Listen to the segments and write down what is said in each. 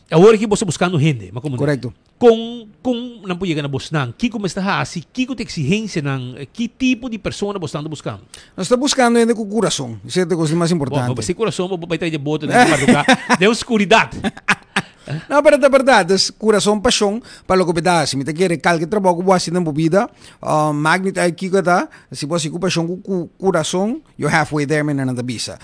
Agora que você buscando gente, Correto. Kung não pode na buscar, que como está assim, que tem exigência não, que tipo de pessoa você está buscando? Nós estamos buscando gente com coração. Isso é a coisa mais importante. Bom, se coração vai ter de bota, de escuridade. Não, pero é verdade, é coração, paixão, para o que dá. Se me quer qualquer trabalho que você na vida, magnet aí que tá, se você com paixão, com coração, you're halfway there, man, na visa.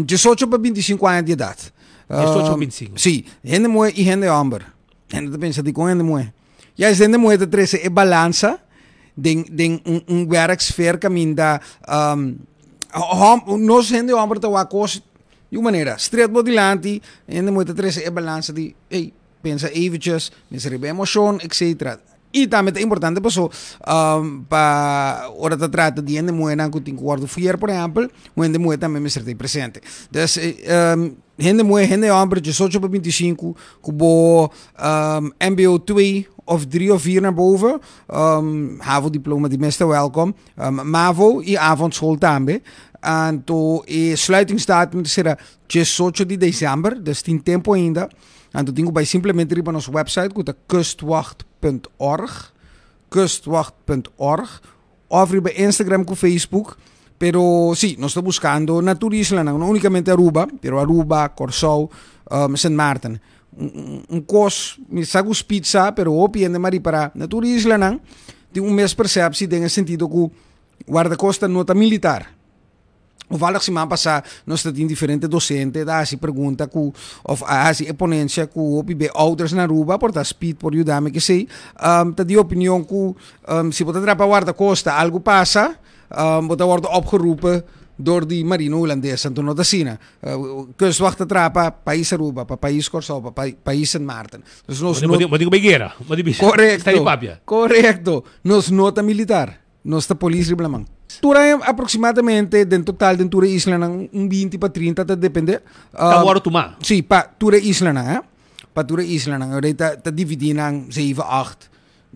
18 para 25 anos de idade. 18 para 25. Sim, gente moe e gente amber. Gente pensa de com gente moe. E a gente moe de três é balança, de werksfeer caminda, nós gente amber tá uma coisa de uma maneira, straight bodilante, gente moe de três é balança de, hey, pensa eventjes, mensen hebben emoção, etc. E também é importante para hora de trata de gente moe na que tem guardo fier, por exemplo, gente moe também me ser presente. Então, gente moe, gente amber, 18 para 25, kubo MBO 2 of 3 of 4 naar boven, HAVO-diploma die meeste welkom, MAVO e avondschool também. En toen is sluitingsdatum será 18 de dezembro, dus tem tempo ainda. En toen tenho bij simplesmente ir para nosso website, que é kustwacht.org, ou ir para Instagram com Facebook. Pero sí, nós estamos buscando na turismo, não unicamente Aruba, pero Aruba, Corsou, St. Maarten. Cos, me sago pizza, pero opiende mari para na turismo, não. Tem mês percepção, tem sentido que guarda-costa nota militar. O valor se man passa, nós temos diferentes docentes, da se pergunta que of se exponência que o be ouders na Aruba, por speed por ajudar-me que sei, tá de opinião que se você trapa guarda-costa, algo passa, você wordt opgeroepen door die marine Holandesa, toen nog de Sina. Kustwacht trapa, país Aruba, país Corsou, país St. Maarten. Dus nos correcto, nos nota militar, nos polícia blamang. Tura aproximadamente, dentro total, dentro da isla, 20 para 30, tá depende. Agora tu ma? Sim, para tura isla, né? Para tura isla, né? Tá dividido em 7, 8,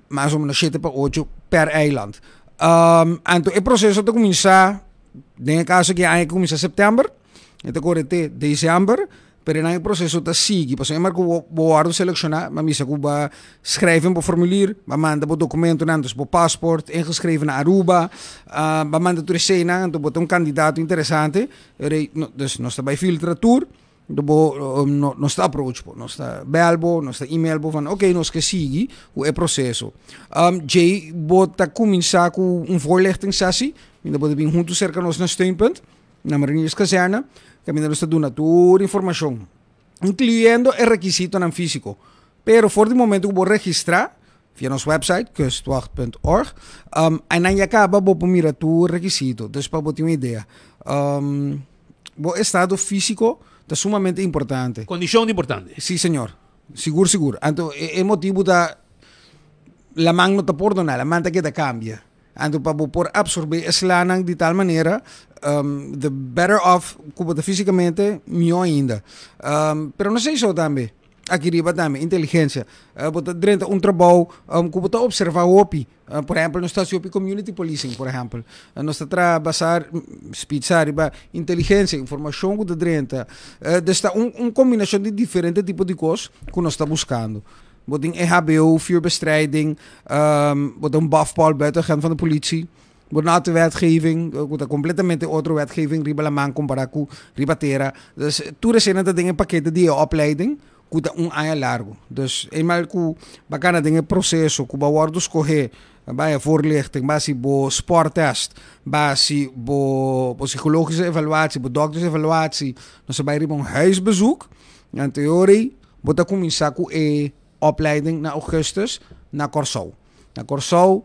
mais ou menos 7 para 8 per eiland. Então, o processo de começar, nesse caso que aí começa em setembro, então agora até dezembro, pero na processo tá sigue, porque é marco boardo selecionar, mas missa cuba schrijven por formulier, manda por documento nandos por passport, ingeschreven na Aruba, manda tu recena, então botar candidato interessante, dus nós está by filtratur, nós está approach, nós está belbo, nós está email van, ok, nós que sigue o processo. Jay bota começar com voorlichtingssessie, ainda pode vir junto cerca nós na steunpunt, na Marinierskazerne. Que ainda está dando toda a informação, incluindo o requisito não físico. Pero, for de momento, eu vou registrar via nosso website, kustwacht.org, e aí acaba, vou mirar o requisito. Então, para você ter uma ideia. O estado físico é sumamente importante. Condição importante. Sim, senhor. Seguro. Então, o motivo da a mão não está por nada, a mão está que cambia. Então, para por absorver esse lanang de tal maneira, the better off, como fisicamente, melhor ainda. Pero não sei só também. Aqui riba também, inteligência. Bota dentro trabalho, como está observar o OPI. Por exemplo, nós estamos OPI Community Policing, por exemplo. Nós estamos a basar, spitzar, inteligência, informação que está dentro. Está uma combinação de diferentes tipos de coisas que nós estamos buscando. Boting EHBO, vuurbestrijding, een buffbal buiten gaan van de politie. Wordt na de wetgeving, completamente outra wetgeving, riba la man comparado com ribatera. Dus tudo isso é dingen pakketten die opleiding, que é largo. Dus eenmaal que bacana dingen processo, que wordt escorrer, bij voorlichting, basi bo sporttest, basi bo psychologische evaluatie, bo doktersevaluatie, dan ze bij riba huisbezoek. En theorie, wordt começar com opleiding na augustus na Corsou. Na Corsou,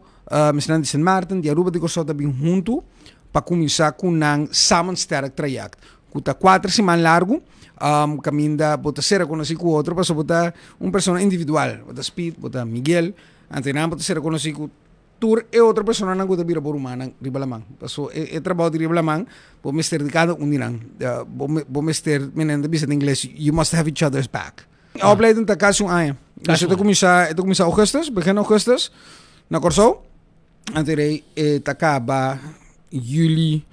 misschien de St. Maarten, die Aruba de Corsou também junto, para começar com um samensterk traject. Que 4 semanas largo, caminha, bota ser conhecido com o outro, para botar pessoa individual, bota Speed, bota Miguel, antenam bota ser conhecido com tour e outra pessoa não gosta de vir por humana, ribalamang. Paso é trabalho de ribalamang, vou mestre de cada dirang, vou mestre, menendo bisa em inglês, you must have each other's back. A opleiding está quase ano. Dus het começa augustus, begin augustus, na Corsou. En toen acaba juli,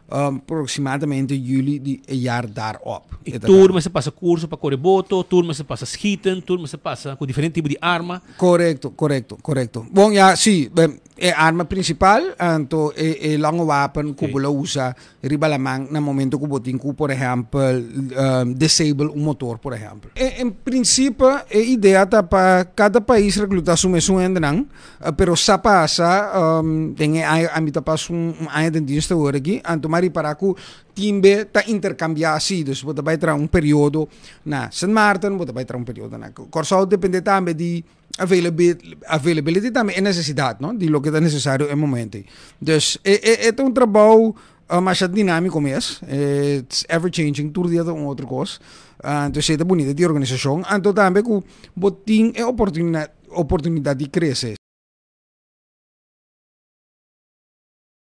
aproximadamente juli di jaar daarop. E turma se passa curso para correr boto, turma se passa schieten, turma se passa com diferente tipo de arma. Correcto. Bom, ja, sim, é arma principal, anto é lange wapen que você usa ribalamang na momento que você tem, por exemplo, disable um motor, por exemplo. Em princípio, a ideia tá para cada país reclutar sua mesma endang, pero sa passa, tem a mim tá passa ano de dienst hoor aqui, anto mari para que timbe tá intercambiar assim, dus você vai ter período na San Martin, você vai ter período na Corsol, depende também de availability também é necessidade, não? De lo que é necessário em momento. Dus é um trabalho mais dinâmico mesmo, it's ever changing, todo dia é uma outra coisa. Então é bonito de organização, então também que botin é oportunidade de crescer.